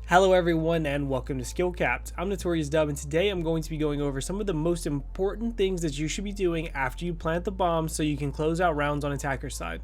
Hello everyone and welcome to SkillCapped. I'm Notorious Dub and today I'm going to be going over some of the most important things that you should be doing after you plant the bomb so you can close out rounds on attacker side.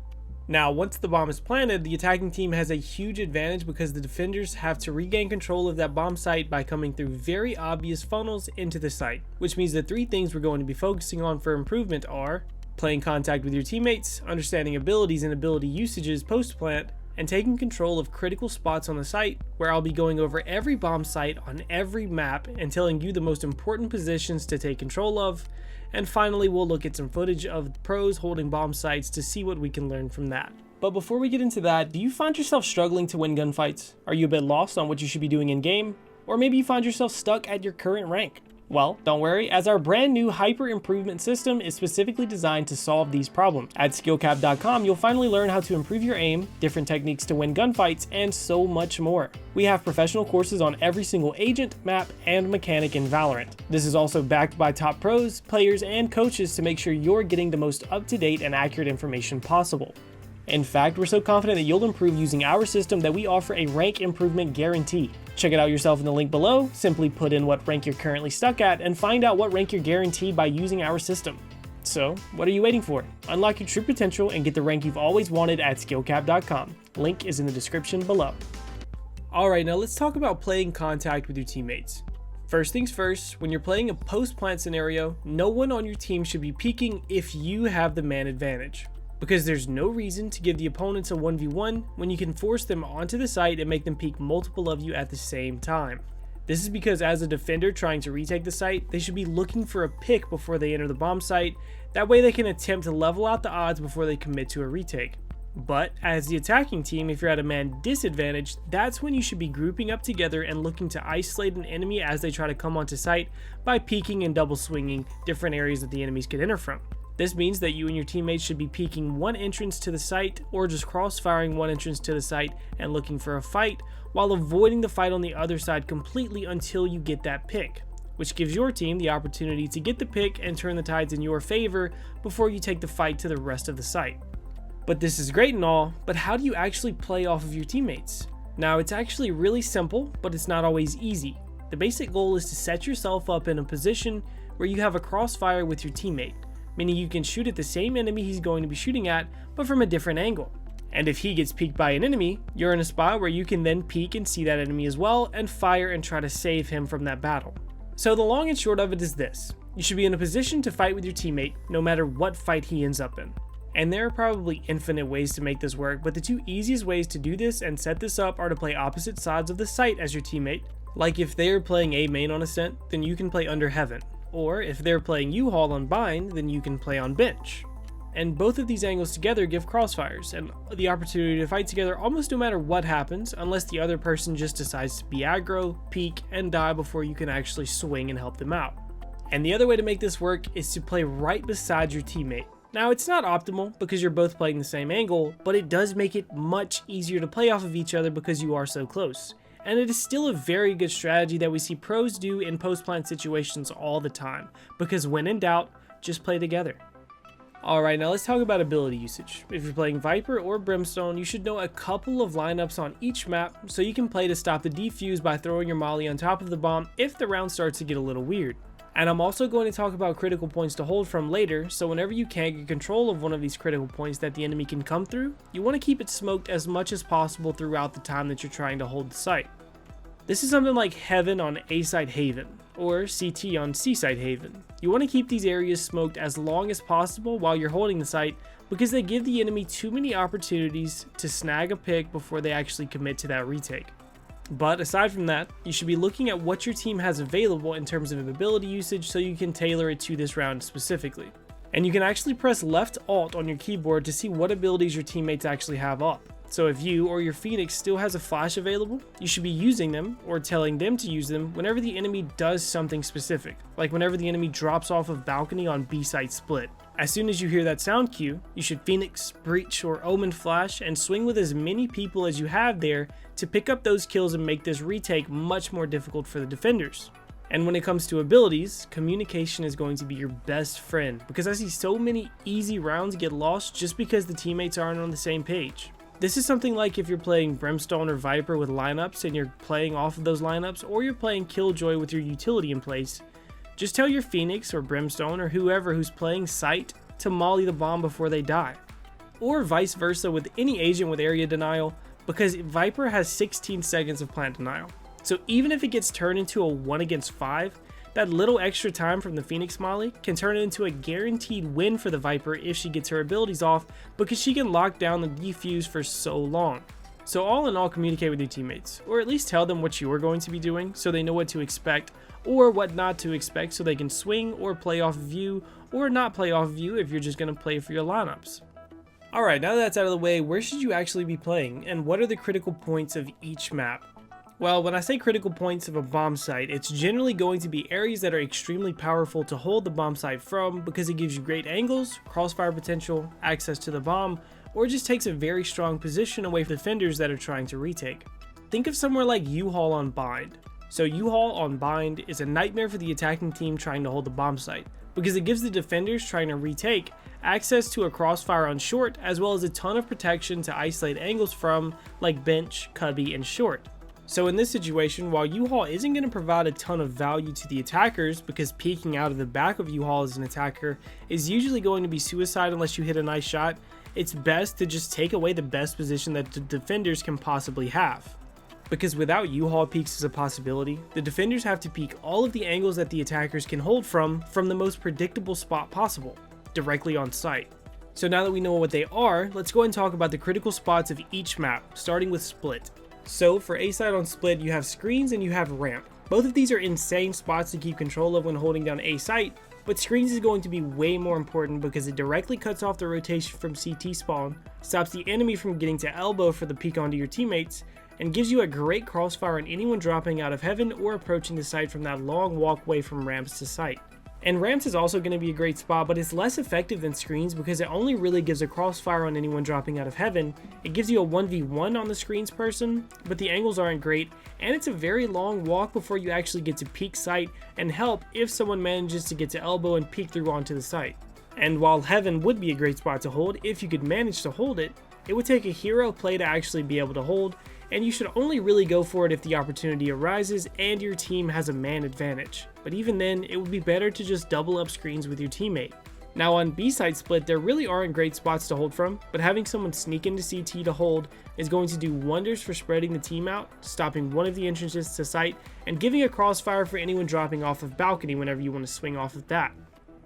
Now once the bomb is planted, the attacking team has a huge advantage because the defenders have to regain control of that bomb site by coming through very obvious funnels into the site, which means the three things we're going to be focusing on for improvement are playing contact with your teammates, understanding abilities and ability usages post-plant, and taking control of critical spots on the site, where I'll be going over every bomb site on every map and telling you the most important positions to take control of. And finally, we'll look at some footage of pros holding bomb sites to see what we can learn from that. But before we get into that, do you find yourself struggling to win gunfights? Are you a bit lost on what you should be doing in game? Or maybe you find yourself stuck at your current rank? Well, don't worry, as our brand new hyper improvement system is specifically designed to solve these problems. At SkillCapped.com, you'll finally learn how to improve your aim, different techniques to win gunfights, and so much more. We have professional courses on every single agent, map, and mechanic in Valorant. This is also backed by top pros, players, and coaches to make sure you're getting the most up-to-date and accurate information possible. In fact, we're so confident that you'll improve using our system that we offer a rank improvement guarantee. Check it out yourself in the link below, simply put in what rank you're currently stuck at and find out what rank you're guaranteed by using our system. So, what are you waiting for? Unlock your true potential and get the rank you've always wanted at SkillCapped.com. Link is in the description below. Alright, now let's talk about playing contact with your teammates. First things first, when you're playing a post-plant scenario, no one on your team should be peeking if you have the man advantage, because there's no reason to give the opponents a 1v1 when you can force them onto the site and make them peek multiple of you at the same time. This is because as a defender trying to retake the site, they should be looking for a pick before they enter the bomb site. That way they can attempt to level out the odds before they commit to a retake. But as the attacking team, if you're at a man disadvantage, that's when you should be grouping up together and looking to isolate an enemy as they try to come onto site by peeking and double swinging different areas that the enemies could enter from. This means that you and your teammates should be peeking one entrance to the site or just cross-firing one entrance to the site and looking for a fight, while avoiding the fight on the other side completely until you get that pick, which gives your team the opportunity to get the pick and turn the tides in your favor before you take the fight to the rest of the site. But this is great and all, but how do you actually play off of your teammates? Now, it's actually really simple, but it's not always easy. The basic goal is to set yourself up in a position where you have a crossfire with your teammate, meaning you can shoot at the same enemy he's going to be shooting at, but from a different angle. And if he gets peeked by an enemy, you're in a spot where you can then peek and see that enemy as well and fire and try to save him from that battle. So the long and short of it is this: you should be in a position to fight with your teammate no matter what fight he ends up in. And there are probably infinite ways to make this work, but the two easiest ways to do this and set this up are to play opposite sides of the site as your teammate. Like if they're playing A main on Ascent, then you can play under Heaven. Or if they're playing U-Haul on Bind, then you can play on Bench. And both of these angles together give crossfires and the opportunity to fight together almost no matter what happens, unless the other person just decides to be aggro, peek, and die before you can actually swing and help them out. And the other way to make this work is to play right beside your teammate. Now, it's not optimal because you're both playing the same angle, but it does make it much easier to play off of each other because you are so close. And it is still a very good strategy that we see pros do in post-plant situations all the time, because when in doubt, just play together. Alright, now let's talk about ability usage. If you're playing Viper or Brimstone, you should know a couple of lineups on each map so you can play to stop the defuse by throwing your molly on top of the bomb if the round starts to get a little weird. And I'm also going to talk about critical points to hold from later, so whenever you can get control of one of these critical points that the enemy can come through, you want to keep it smoked as much as possible throughout the time that you're trying to hold the site. This is something like Heaven on A-Side Haven, or CT on C-Side Haven. You want to keep these areas smoked as long as possible while you're holding the site, because they give the enemy too many opportunities to snag a pick before they actually commit to that retake. But aside from that, you should be looking at what your team has available in terms of ability usage so you can tailor it to this round specifically. And you can actually press left alt on your keyboard to see what abilities your teammates actually have up. So if you or your Phoenix still has a flash available, you should be using them or telling them to use them whenever the enemy does something specific, like whenever the enemy drops off of balcony on B-site split. As soon as you hear that sound cue, you should Phoenix, Breach, or Omen flash and swing with as many people as you have there to pick up those kills and make this retake much more difficult for the defenders. And when it comes to abilities, communication is going to be your best friend, because I see so many easy rounds get lost just because the teammates aren't on the same page. This is something like if you're playing Brimstone or Viper with lineups and you're playing off of those lineups, or you're playing Killjoy with your utility in place. Just tell your Phoenix or Brimstone or whoever who's playing Sight to molly the bomb before they die. Or vice versa with any agent with area denial, because Viper has 16 seconds of plant denial. So even if it gets turned into a 1 against 5, that little extra time from the Phoenix molly can turn it into a guaranteed win for the Viper if she gets her abilities off, because she can lock down the defuse for so long. So all in all, communicate with your teammates, or at least tell them what you are going to be doing so they know what to expect or what not to expect, so they can swing or play off of you, or not play off of you if you're just going to play for your lineups. Alright, now that that's out of the way, where should you actually be playing, and what are the critical points of each map? Well, when I say critical points of a bomb site, it's generally going to be areas that are extremely powerful to hold the bomb site from, because it gives you great angles, crossfire potential, access to the bomb, or just takes a very strong position away from defenders that are trying to retake. Think of somewhere like U-Haul on Bind. So U-Haul on Bind is a nightmare for the attacking team trying to hold the bomb site, because it gives the defenders trying to retake access to a crossfire on short, as well as a ton of protection to isolate angles from, like bench, cubby, and short. So in this situation, while U-Haul isn't going to provide a ton of value to the attackers, because peeking out of the back of U-Haul as an attacker is usually going to be suicide unless you hit a nice shot, it's best to just take away the best position that the defenders can possibly have. Because without U-Haul peeks as a possibility, the defenders have to peek all of the angles that the attackers can hold from the most predictable spot possible, directly on site. So now that we know what they are, let's go ahead and talk about the critical spots of each map, starting with Split. So for A side on Split, you have screens and you have ramp. Both of these are insane spots to keep control of when holding down A site, but screens is going to be way more important because it directly cuts off the rotation from CT spawn, stops the enemy from getting to elbow for the peek onto your teammates, and gives you a great crossfire on anyone dropping out of heaven or approaching the site from that long walkway from ramps to site. And ramps is also going to be a great spot, but it's less effective than screens because it only really gives a crossfire on anyone dropping out of heaven. It gives you a 1v1 on the screens person, but the angles aren't great, and it's a very long walk before you actually get to peek site and help if someone manages to get to elbow and peek through onto the site. And while heaven would be a great spot to hold if you could manage to hold it, it would take a hero play to actually be able to hold, and you should only really go for it if the opportunity arises and your team has a man advantage. But even then, it would be better to just double up screens with your teammate. Now on B-side Split, there really aren't great spots to hold from, but having someone sneak into CT to hold is going to do wonders for spreading the team out, stopping one of the entrances to site, and giving a crossfire for anyone dropping off of balcony whenever you want to swing off of that.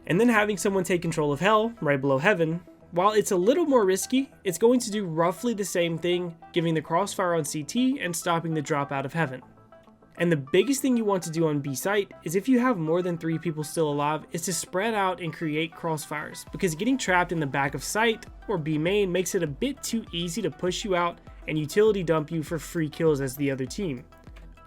And then having someone take control of Hell, right below Heaven, while it's a little more risky, it's going to do roughly the same thing, giving the crossfire on CT and stopping the drop out of Heaven. And the biggest thing you want to do on B site is, if you have more than 3 people still alive, is to spread out and create crossfires, because getting trapped in the back of site or B main makes it a bit too easy to push you out and utility dump you for free kills as the other team.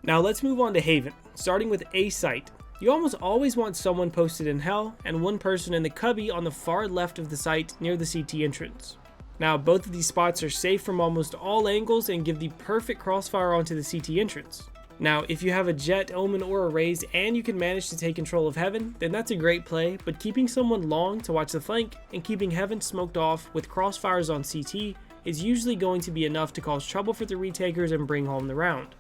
Now let's move on to Haven, starting with A site. You almost always want someone posted in Hell and one person in the cubby on the far left of the site near the CT entrance. Now both of these spots are safe from almost all angles and give the perfect crossfire onto the CT entrance. Now if you have a Jet, Omen, or a Raze and you can manage to take control of Heaven, then that's a great play, but keeping someone long to watch the flank and keeping Heaven smoked off with crossfires on CT is usually going to be enough to cause trouble for the retakers and bring home the round.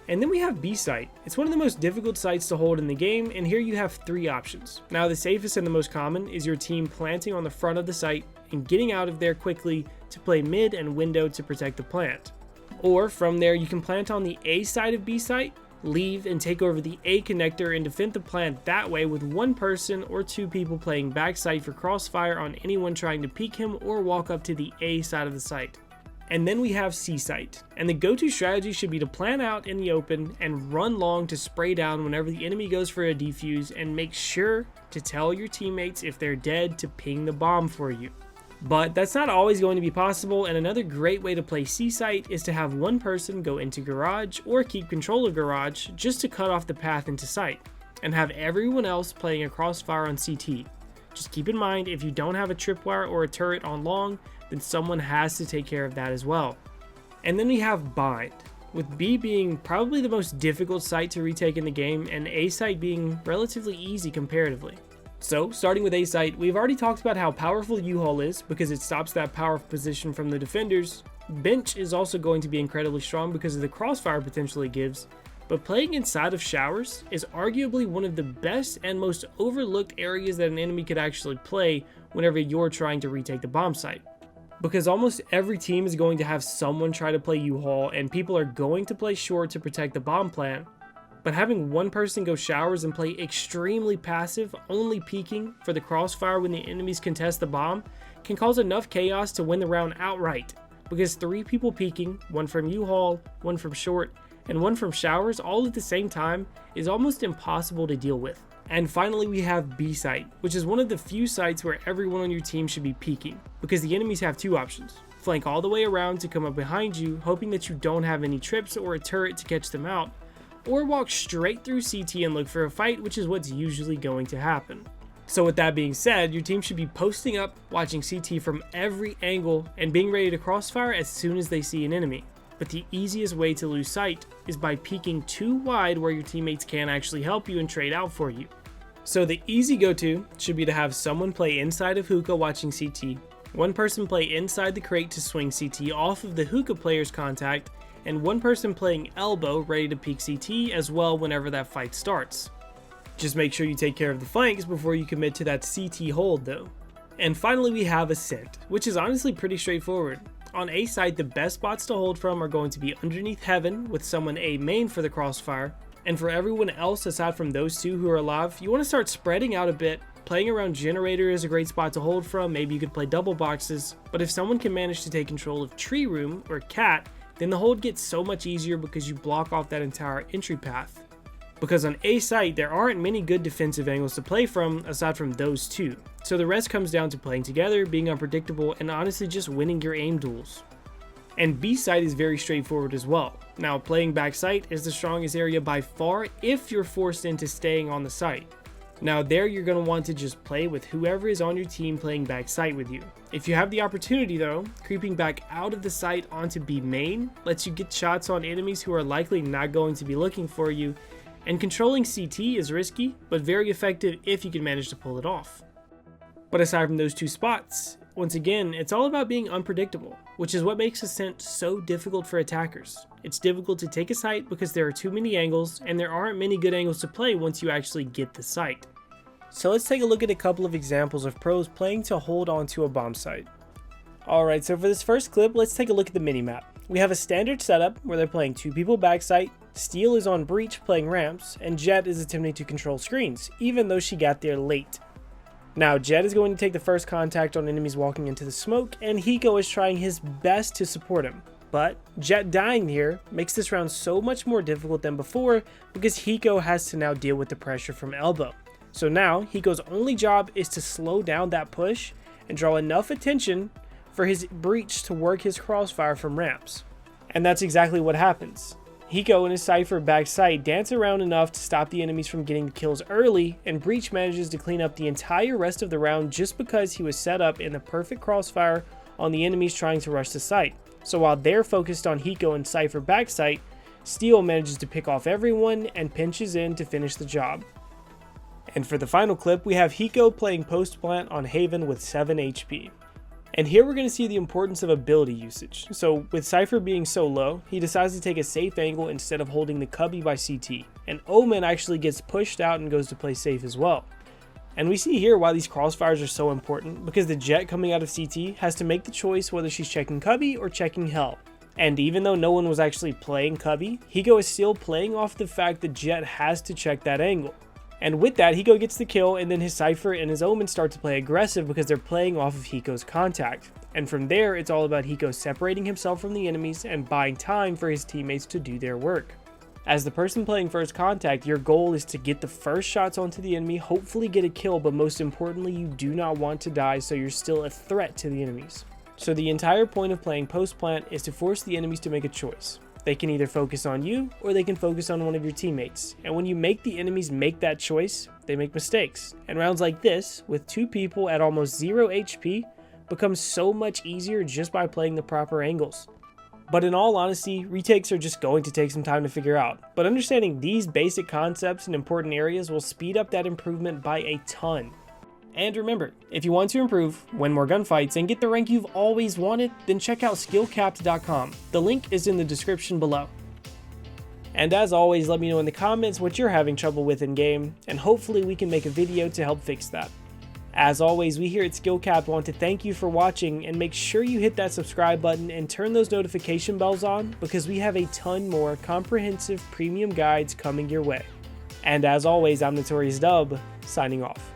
And then we have B site. It's one of the most difficult sites to hold in the game, and here you have 3 options. Now the safest and the most common is your team planting on the front of the site and getting out of there quickly to play mid and window to protect the plant. Or from there you can plant on the A side of B site, leave and take over the A connector and defend the plant that way with 1 person or 2 people playing backside for crossfire on anyone trying to peek him or walk up to the A side of the site. And then we have C site, and the go-to strategy should be to plan out in the open and run long to spray down whenever the enemy goes for a defuse, and make sure to tell your teammates if they're dead to ping the bomb for you. But that's not always going to be possible, and another great way to play C site is to have 1 person go into garage or keep control of garage just to cut off the path into site, and have everyone else playing a crossfire on CT. Just keep in mind, if you don't have a tripwire or a turret on long, then someone has to take care of that as well. And then we have Bind, with B being probably the most difficult site to retake in the game, and A site being relatively easy comparatively. So starting with A site, we've already talked about how powerful U-Haul is because it stops that powerful position from the defenders, Bench is also going to be incredibly strong because of the crossfire potential it gives, but playing inside of showers is arguably one of the best and most overlooked areas that an enemy could actually play whenever you're trying to retake the bomb site. Because almost every team is going to have someone try to play U-Haul, and people are going to play short to protect the bomb plant, but having one person go showers and play extremely passive, only peeking for the crossfire when the enemies contest the bomb, can cause enough chaos to win the round outright, because 3 people peeking, one from U-Haul, one from short, and one from showers all at the same time is almost impossible to deal with. And finally we have B site, which is one of the few sites where everyone on your team should be peeking, because the enemies have 2 options. Flank all the way around to come up behind you, hoping that you don't have any trips or a turret to catch them out, or walk straight through CT and look for a fight, which is what's usually going to happen. So with that being said, your team should be posting up, watching CT from every angle, and being ready to crossfire as soon as they see an enemy. But the easiest way to lose sight is by peeking too wide where your teammates can't actually help you and trade out for you. So the easy go-to should be to have someone play inside of hookah watching CT, one person play inside the crate to swing CT off of the hookah player's contact, and one person playing elbow ready to peek CT as well whenever that fight starts. Just make sure you take care of the flanks before you commit to that CT hold though. And finally we have Ascent, which is honestly pretty straightforward. On A site, the best spots to hold from are going to be underneath heaven with someone A main for the crossfire, and for everyone else aside from those 2 who are alive, you want to start spreading out a bit. Playing around generator is a great spot to hold from, maybe you could play double boxes, but if someone can manage to take control of tree room or cat, then the hold gets so much easier because you block off that entire entry path. Because on A site, there aren't many good defensive angles to play from aside from those 2. So the rest comes down to playing together, being unpredictable, and honestly just winning your aim duels. And B site is very straightforward as well. Now playing back site is the strongest area by far if you're forced into staying on the site. Now there you're going to want to just play with whoever is on your team playing back site with you. If you have the opportunity though, creeping back out of the site onto B main lets you get shots on enemies who are likely not going to be looking for you, and controlling CT is risky, but very effective if you can manage to pull it off. But aside from those 2 spots, once again, it's all about being unpredictable, which is what makes Ascent so difficult for attackers. It's difficult to take a site because there are too many angles, and there aren't many good angles to play once you actually get the site. So let's take a look at a couple of examples of pros playing to hold onto a bomb site. Alright, so for this first clip, let's take a look at the minimap. We have a standard setup where they're playing 2 people backside, Steel is on breach playing ramps, and Jet is attempting to control screens, even though she got there late. Now Jet is going to take the first contact on enemies walking into the smoke, and Hiko is trying his best to support him. But Jet dying here makes this round so much more difficult than before because Hiko has to now deal with the pressure from elbow. So now Hiko's only job is to slow down that push and draw enough attention for his breach to work his crossfire from ramps. And that's exactly what happens. Hiko and his Cypher backside dance around enough to stop the enemies from getting the kills early, and Breach manages to clean up the entire rest of the round just because he was set up in the perfect crossfire on the enemies trying to rush the site. So while they're focused on Hiko and Cypher backside, Steel manages to pick off everyone and pinches in to finish the job. And for the final clip, we have Hiko playing post plant on Haven with 7 HP. And here we're going to see the importance of ability usage. So with Cypher being so low, he decides to take a safe angle instead of holding the cubby by CT. And Omen actually gets pushed out and goes to play safe as well. And we see here why these crossfires are so important, because the Jet coming out of CT has to make the choice whether she's checking cubby or checking hell. And even though no one was actually playing cubby, Hiko is still playing off the fact that Jet has to check that angle. And with that, Hiko gets the kill, and then his Cypher and his Omen start to play aggressive because they're playing off of Hiko's contact. And from there, it's all about Hiko separating himself from the enemies and buying time for his teammates to do their work. As the person playing first contact, your goal is to get the first shots onto the enemy, hopefully get a kill, but most importantly, you do not want to die, so you're still a threat to the enemies. So the entire point of playing post plant is to force the enemies to make a choice. They can either focus on you, or they can focus on one of your teammates. And when you make the enemies make that choice, they make mistakes. And rounds like this, with 2 people at almost 0 HP, becomes so much easier just by playing the proper angles. But in all honesty, retakes are just going to take some time to figure out. But understanding these basic concepts in important areas will speed up that improvement by a ton. And remember, if you want to improve, win more gunfights, and get the rank you've always wanted, then check out SkillCapped.com. The link is in the description below. And as always, let me know in the comments what you're having trouble with in game, and hopefully we can make a video to help fix that. As always, we here at SkillCapped want to thank you for watching, and make sure you hit that subscribe button and turn those notification bells on, because we have a ton more comprehensive premium guides coming your way. And as always, I'm Notorious Dub, signing off.